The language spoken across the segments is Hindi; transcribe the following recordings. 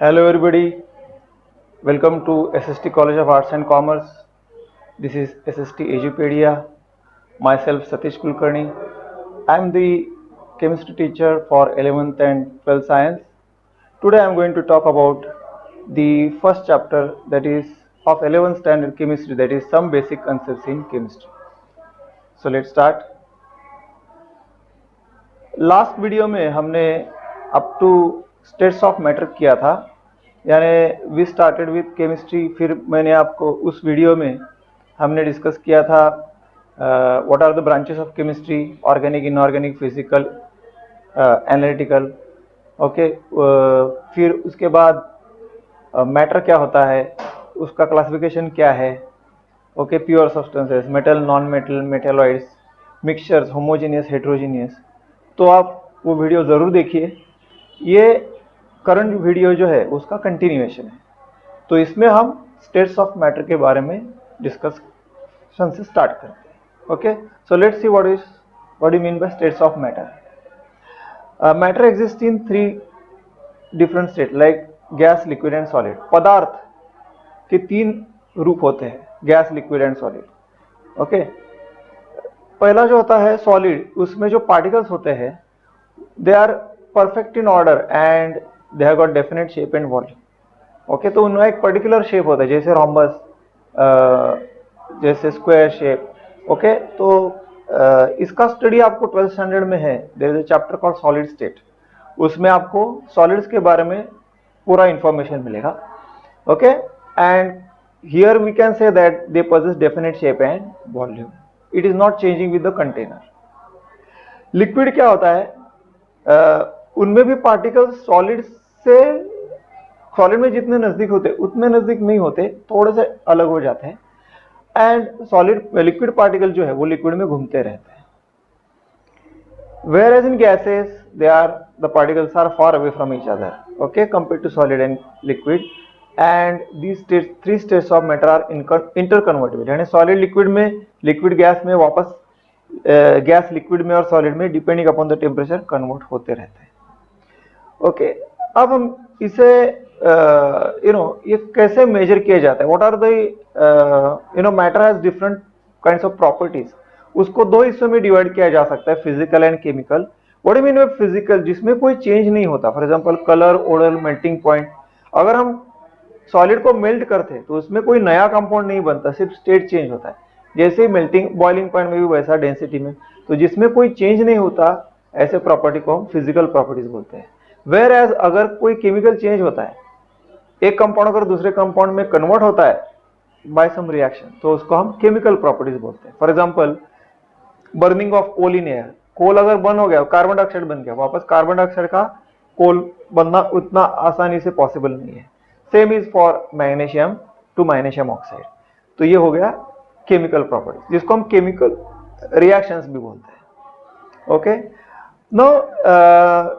Hello everybody, welcome to SST College of Arts and Commerce. This is SST Edupedia. Myself Satish Kulkarni. I am the chemistry teacher for 11th and 12th science. Today I am going to talk about the first chapter, that is of 11th standard chemistry, that is some basic concepts in chemistry. So let's start. Last video में हमने up to states of matter किया था, यानी वी स्टार्टेड विथ केमिस्ट्री। फिर मैंने आपको उस वीडियो में हमने डिस्कस किया था what are the branches of chemistry, organic, inorganic, physical, analytical. Okay, फिर उसके बाद मैटर क्या होता है, उसका क्लासिफिकेशन क्या है। Okay, pure substances, metal, non metal, metalloids, mixtures, homogeneous, heterogeneous. तो आप वो वीडियो ज़रूर देखिए। ये करंट वीडियो जो है उसका कंटिन्यूएशन है। तो इसमें हम स्टेट्स ऑफ मैटर के बारे में डिस्कशन से स्टार्ट करते हैं। Okay, so let's see what you mean by states of matter. Matter exist in three different state, like gas, liquid and solid. पदार्थ के तीन रूप होते हैं, gas, liquid and solid. Okay, पहला जो होता है सॉलिड, उसमें जो पार्टिकल्स होते हैं they are perfect in order and they have got definite shape and volume. Okay, तो उनका एक पर्टिकुलर शेप होता है, जैसे रोम्बस, जैसे स्क्वायर शेप। ओके, तो इसका स्टडी आपको 12th स्टैंडर्ड में है। There is a chapter called solid state. उसमें आपको सॉलिड्स के बारे में पूरा इंफॉर्मेशन मिलेगा। Okay, and here we can say that they possess definite shape and volume. It is not changing with the container. Liquid क्या होता है, उनमें भी पार्टिकल्स सॉलिड में जितने नजदीक होते उतने नजदीक नहीं होते, थोड़े से अलग हो जाते हैं। एंड लिक्विड पार्टिकल जो है वो लिक्विड में घूमते रहते हैं। Whereas in gases, the particles are far away from each other, okay, compared to solid and liquid. And these three states of matter are interconvertible, यानी solid liquid में, liquid gas में, वापस गैस लिक्विड में और सॉलिड में depending upon the temperature convert होते रहते हैं। ओके, अब हम इसे ये कैसे मेजर किया जाता है, what are the matter has different kinds of properties. उसको दो हिस्सों में डिवाइड किया जा सकता है, physical and chemical. What do mean by physical, जिसमें कोई चेंज नहीं होता, for example colour, odour, melting point. अगर हम सॉलिड को मेल्ट करते तो उसमें कोई नया कंपाउंड नहीं बनता, सिर्फ स्टेट चेंज होता है। जैसे मेल्टिंग बॉइलिंग पॉइंट में भी वैसा डेंसिटी में, तो जिसमें कोई चेंज नहीं होता, ऐसे प्रॉपर्टी को हम फिजिकल प्रॉपर्टीज बोलते हैं। वेयर एज अगर कोई केमिकल चेंज होता है, एक कंपाउंड अगर दूसरे कंपाउंड में कन्वर्ट होता है बाय सम रिएक्शन, तो उसको हम केमिकल प्रॉपर्टीज बोलते हैं। For example burning of coal in air, coal अगर बर्न हो गया, कार्बन डाइऑक्साइड बन गया, वापस कार्बन डाइऑक्साइड का कोल बनना उतना आसानी से पॉसिबल नहीं है। Same is for magnesium two magnesium oxide. तो ये हो गया केमिकल प्रॉपर्टीज, जिसको हम केमिकल रिएक्शंस भी बोलते हैं। Okay, now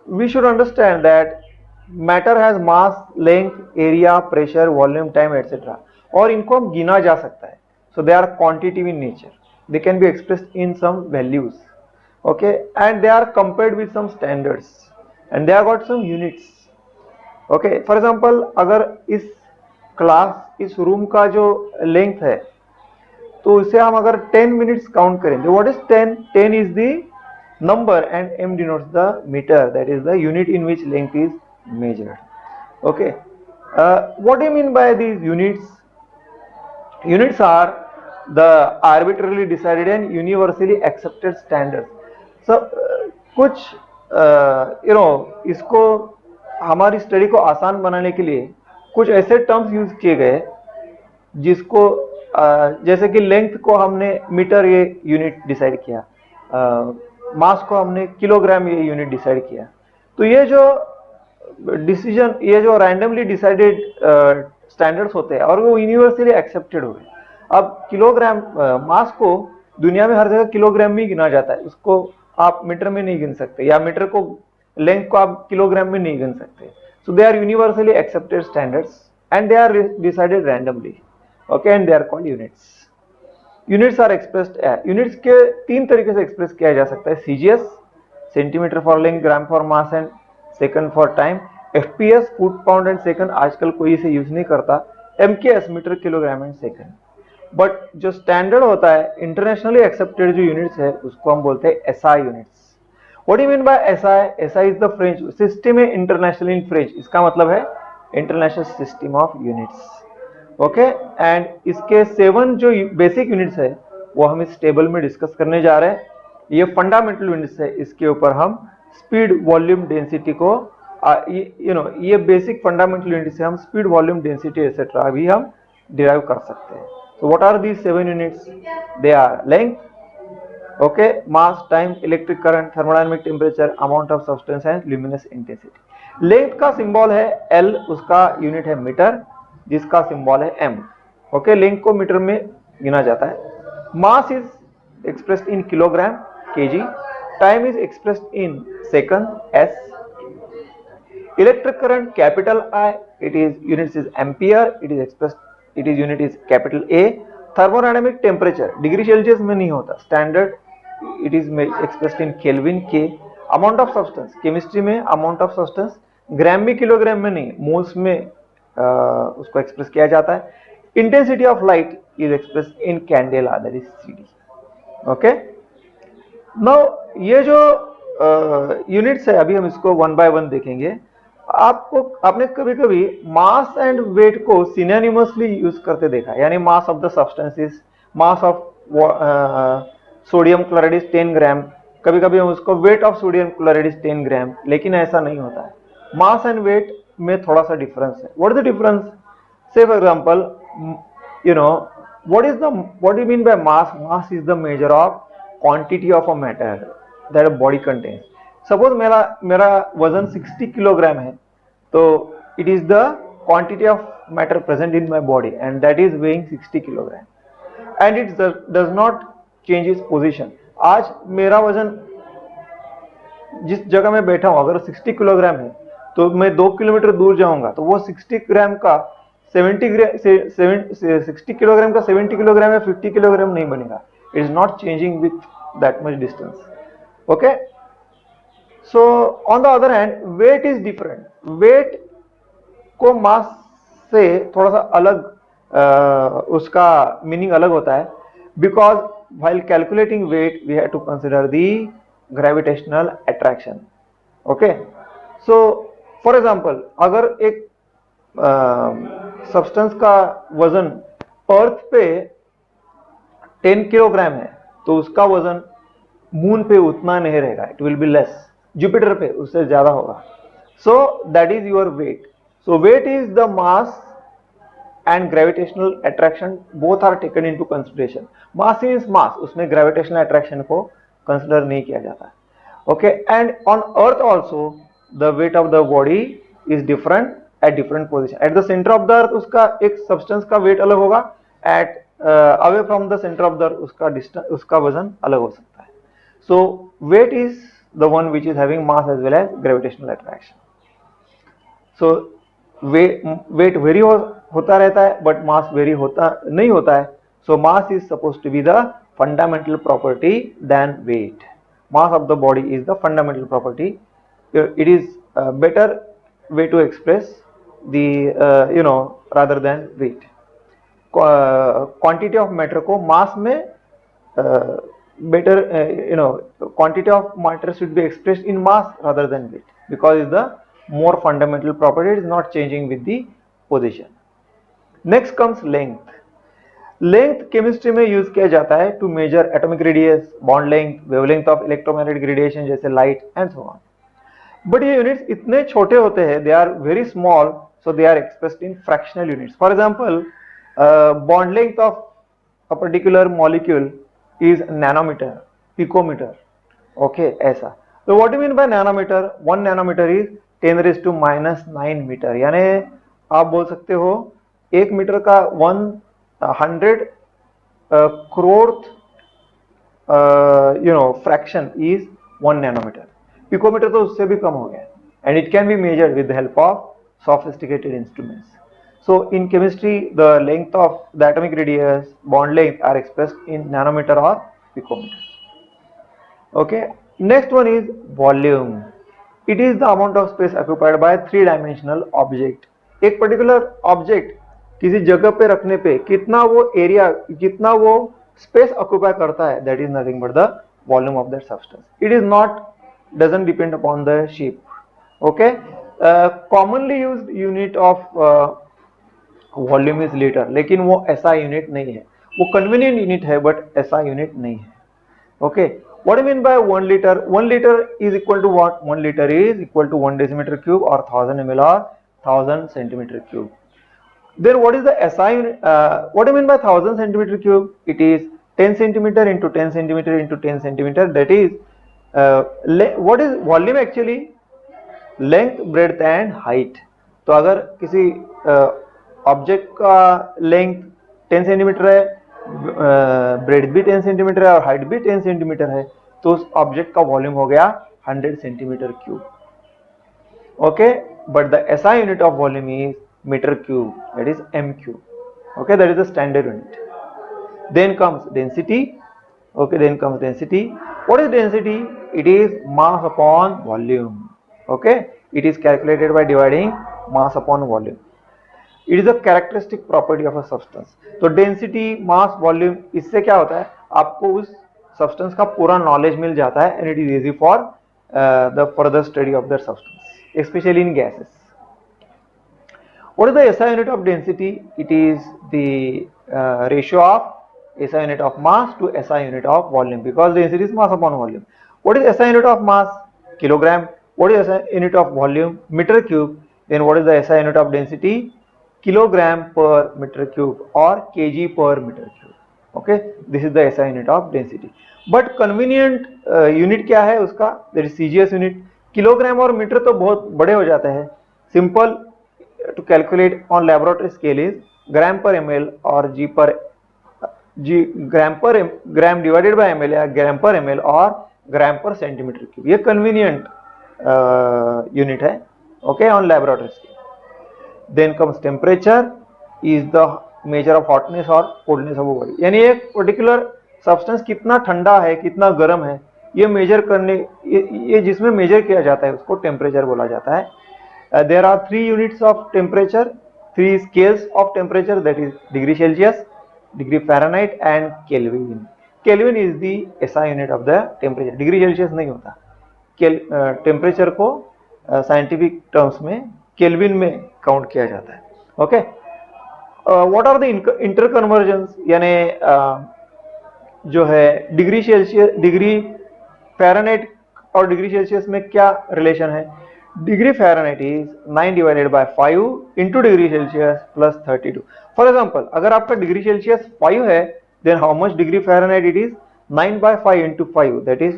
we should understand that matter has mass, length, area, pressure, volume, time etcetera, और इनको हम गिना जा सकता है। So they are quantitative in nature, they can be expressed in some values, okay, and they are compared with some standards, and they have got some units. okay, for example अगर इस क्लास, इस रूम का जो लेंथ है, तो इसे हम अगर 10 मिनट्स काउंट करेंगे, what is 10? 10 is the number and m denotes the meter, that is the unit in which length is measured. okay, what do you mean by these units? Units are the arbitrarily decided and universally accepted standards. So कुछ इसको हमारी स्टडी को आसान बनाने के लिए कुछ ऐसे टर्म्स यूज किए गए जिसको जैसे कि लेंथ को हमने मीटर ये यूनिट डिसाइड किया, मास को हमने किलोग्राम ये यूनिट डिसाइड किया। तो ये जो डिसीजन, ये जो रैंडमली डिसाइडेड स्टैंडर्ड्स होते हैं और वो यूनिवर्सली एक्सेप्टेड हो गए। अब किलोग्राम मास को दुनिया में हर जगह किलोग्राम में गिना जाता है, उसको आप मीटर में नहीं गिन सकते, या मीटर को, लेंथ को आप किलोग्राम में नहीं गिन सकते। So they are universally accepted standards and they are decided randomly, okay, and they are called units. Units are expressed, units के तीन तरीके से एक्सप्रेस किया जा सकता है, CGS, centimetre for length, gram for mass and second for time, FPS foot pound and second आजकल कोई इसे यूज नहीं करता, MKS metre kilogram and second. But जो स्टैंडर्ड होता है इंटरनेशनली एक्सेप्टेड जो यूनिट्स है उसको हम बोलते हैं SI units. What do you mean by SI? SI is the French system international in French, इसका मतलब है international system of units. Okay, and इसके 7 जो बेसिक यूनिट्स है वो हम इस टेबल में डिस्कस करने जा रहे हैं। ये फंडामेंटल यूनिट्स है, इसके ऊपर हम स्पीड वॉल्यूम डेंसिटी को ये बेसिक फंडामेंटल यूनिट्स है, हम स्पीड वॉल्यूम डेंसिटी एक्सेट्रा भी हम डिराइव कर सकते हैं। So what are these 7 units? They are length, okay, mass, time, electric current, thermodynamic temperature, amount of substance and luminous intensity. Length का सिंबल है L, उसका यूनिट है मीटर, जिसका सिंबल है M. ओके, लेंथ को मीटर में गिना जाता है। Mass is expressed in kilogram kg, time is expressed in second s, electric current capital I, it is units is ampere, it is expressed, it is unit is capital A. Thermodynamic temperature degree Celsius में नहीं होता, standard it is expressed in Kelvin K. Amount of substance chemistry में अमाउंट ऑफ सब्सटेंस ग्राम में किलोग्राम में नहीं, मोल्स में उसको एक्सप्रेस किया जाता है। Intensity of light is expressed in candela, that is CD. Okay, now ये जो यूनिट्स है अभी हम इसको वन बाय वन देखेंगे। आपने कभी कभी मास एंड वेट को सिनोनिमसली यूज करते देखा, यानी mass of the substances, mass of sodium chloride is 10 ग्राम, कभी कभी हम उसको weight of sodium chloride is 10 ग्राम, लेकिन ऐसा नहीं होता है। मास एंड वेट में थोड़ा सा डिफरेंस है। What is the difference? Say for example, you know, what do you mean by mass? Mass is the measure of quantity of a matter that a body contains. Suppose मेरा वजन 60 किलोग्राम है, तो it is the quantity of matter present in my body and that is weighing 60 kilogram and it does not change its position. आज मेरा वजन जिस जगह में बैठा हूं अगर 60 किलोग्राम है, तो मैं 2 किलोमीटर दूर जाऊंगा तो वो 60 किलोग्राम का 60 किलोग्राम का 70 किलोग्राम या 50 किलोग्राम नहीं बनेगा। It is not changing with that much distance. Okay, so on the other hand weight is different. Weight को मास से थोड़ा सा अलग उसका मीनिंग अलग होता है, because while calculating weight we have to consider the gravitational attraction. Okay, so for example अगर एक सब्सटेंस का वजन अर्थ पे 10 किलोग्राम है, तो उसका वजन मून पे उतना नहीं रहेगा, it will be less. Jupiter पे उससे ज्यादा होगा। So that is your weight. So weight is the mass and gravitational attraction both are taken into consideration. Mass is mass, उसमें ग्रेविटेशनल अट्रैक्शन को कंसिडर नहीं किया जाता। Okay, and on earth also the weight of the body is different at different position. At the centre of the earth उसका एक सब्सटेंस का वेट अलग होगा, eight away from the centre of the earth उसका डिस्टेंस, उसका वजन अलग हो सकता है। So weight is the one which is having mass as well as gravitational attraction. So weight vary होता रहता है, but mass vary होता नहीं होता है। So mass is supposed to be the fundamental property than weight. Mass of the body is the fundamental property. It is a better way to express the rather than weight. Quantity of matter को mass में better quantity of matter should be expressed in mass rather than weight, because it's the more fundamental property, it is not changing with the position. Next comes length. Length chemistry में यूज किया जाता है to measure atomic radius, bond length, wavelength of electromagnetic radiation जैसे light and so on. But ये units इतने छोटे होते हैं, they are very small, so they are expressed in fractional units. For example, bond length of a particular molecule is nanometer, picometer. Okay, ऐसा। तो what do you mean by nanometer? 1 nanometer is 10⁻⁹ metre, यानी आप बोल सकते हो 1 मीटर का 100 croreth fraction is 1 nanometer. Picometre तो उससे भी कम हो गया, and it can be measured with the help of sophisticated instruments. So in chemistry, the length of the atomic radius, bond length are expressed in nanometer or picometer. Okay, next one is volume. It is the amount of space occupied by three dimensional object. एक पर्टिकुलर ऑब्जेक्ट किसी जगह पे रखने पे कितना वो एरिया, कितना वो स्पेस ऑक्यूपाई करता है, that is nothing but the volume of that substance. It is not, doesn't depend upon the shape. Okay, commonly used unit of volume is litre, लेकिन वो ऐसा यूनिट नहीं है, वो कन्वीनियंट यूनिट है बट ऐसा यूनिट नहीं है। Okay, what do you mean by 1 liter? 1 liter is equal to what? 1 liter is equal to 1 decimeter cube or 1000 ml or 1000 centimeter cube. Then what is the SI unit? What do you mean by 1000 centimeter cube? It is 10 centimeter into 10 centimeter into 10 centimeter. That is what is volume actually? Length, breadth and height. तो अगर किसी ऑब्जेक्ट का लेंथ 10 सेंटीमीटर है, ब्रेड भी 10 सेंटीमीटर है और हाइट भी 10 सेंटीमीटर है, तो उस ऑब्जेक्ट का वॉल्यूम हो गया 100 centimetre cube. Okay, but the SI unit of volume is metre cube, that is m cube. Okay, that is the standard unit. Then comes density. Okay, then comes density. What is density? It is mass upon volume. Okay, it is calculated by dividing mass upon volume. It is a characteristic property of a substance. तो density, mass, volume, इससे क्या होता है, आपको उस substance का पूरा knowledge मिल जाता है and it is easy for the further study of that substance, especially in gases. What is the SI unit of density? It is the ratio of SI unit of mass to SI unit of volume, because density is mass upon volume. What is SI unit of mass? Kilogram. What is SI unit of volume? Meter cube. Then what is the SI unit of density? Kilogram per meter cube or kg per meter cube. Okay, this is the SI unit of density. But convenient unit क्या है उसका? That is CGS unit. Kilogram और मीटर तो बहुत बड़े हो जाते हैं. Simple to calculate on laboratory scale is gram per ml or gram divided by ml या gram per ml और gram per centimeter cube. ये convenient unit है, okay, on laboratory scale. Then comes temperature, is the measure of hotness or coldness of a body. यानी एक particular substance कितना ठंडा है, कितना गर्म है, ये मेजर करने, ये जिसमें मेजर किया जाता है उसको टेम्परेचर बोला जाता है. There are three units of temperature, three scales of temperature, that is degree Celsius, degree Fahrenheit and Kelvin. Kelvin is the SI unit of the temperature. Degree Celsius नहीं होता. टेम्परेचर को साइंटिफिक टर्म्स में केल्विन में काउंट किया जाता है. Okay, what are the interconversions, यानी जो है डिग्री सेल्सियस, डिग्री फ़ारेनहाइट और डिग्री सेल्सियस में क्या रिलेशन है? Degree Fahrenheit is 9 divided by 5 into degree Celsius plus 32. For example, अगर आपका डिग्री सेल्सियस 5 है, then how much degree Fahrenheit? It is 9 by 5 into 5, that is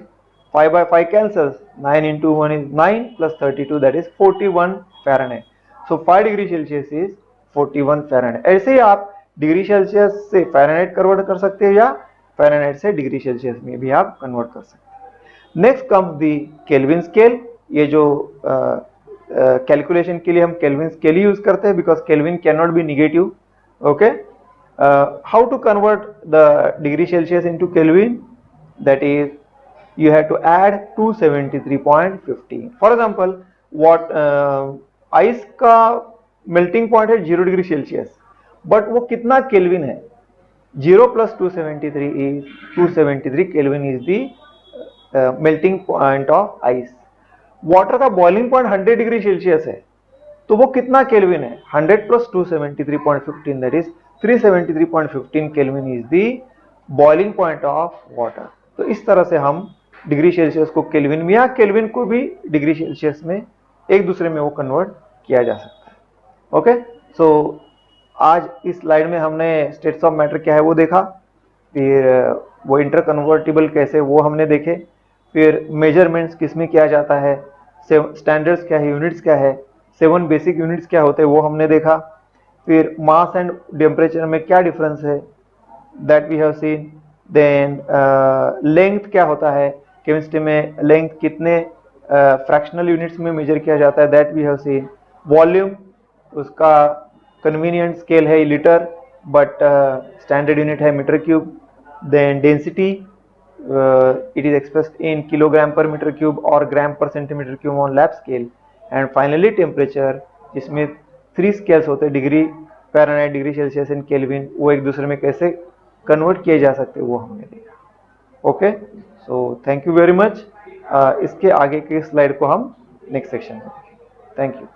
5 by 5 cancels, 9 into 1 is 9 plus 32, that is 41 Fahrenheit. So 5 degree Celsius is 41 Fahrenheit. ऐसे ही आप डिग्री सेल्सियस से फ़ारेनहाइट कन्वर्ट कर सकते हैं या फ़ारेनहाइट से डिग्री सेल्सियस में भी आप कन्वर्ट कर सकते हैं. Next comes the kelvin scale. ये जो कैलकुलेशन के लिए हम केल्विन स्केल यूज करते हैं, because kelvin can not be negative. Okay, how to convert the degree Celsius into Kelvin? That is, you have to add 273.15. For example, what ice का melting point है 0 डिग्री सेल्सियस, बट वो कितना केल्विन है? 0 plus 273 is 273 Kelvin is the melting point of ice. Water का बॉइलिंग पॉइंट 100 डिग्री सेल्सियस है, तो वो कितना केल्विन है? 100 plus 273.15, that is 373.15 Kelvin is the boiling point of water. तो इस तरह से हम डिग्री सेल्सियस को केल्विन में या केल्विन को भी डिग्री सेल्सियस में एक दूसरे में वो कन्वर्ट किया जा सकता है. ओके, सो आज इस स्लाइड में हमने स्टेट्स ऑफ मैटर क्या है वो देखा, फिर वो इंटर कन्वर्टिबल कैसे वो हमने देखे, फिर मेजरमेंट्स किस में किया जाता है, स्टैंडर्ड्स क्या है, यूनिट्स क्या है, 7 बेसिक यूनिट्स क्या होते हैं वो हमने देखा, फिर मास एंड टेम्परेचर में क्या डिफरेंस है, that we have seen. Then length क्या होता है, केमिस्ट्री में लेंथ कितने फ्रैक्शनल यूनिट्स में मेजर किया जाता है, that we have seen. Volume, उसका कन्वीनियंट स्केल है लीटर, बट स्टैंडर्ड यूनिट है metre cube. Then density, it is expressed in kilogram per meter cube or gram per centimeter cube on lab scale. And finally temperature, जिसमें 3 स्केल्स होते हैं, degree Fahrenheit, degree Celsius and kelvin, वो एक दूसरे में कैसे कन्वर्ट किए जा सकते हैं वो हमने देखा। Okay, so thank you very much. इसके आगे के स्लाइड को हम नेक्स्ट सेक्शन में देखेंगे। Thank you.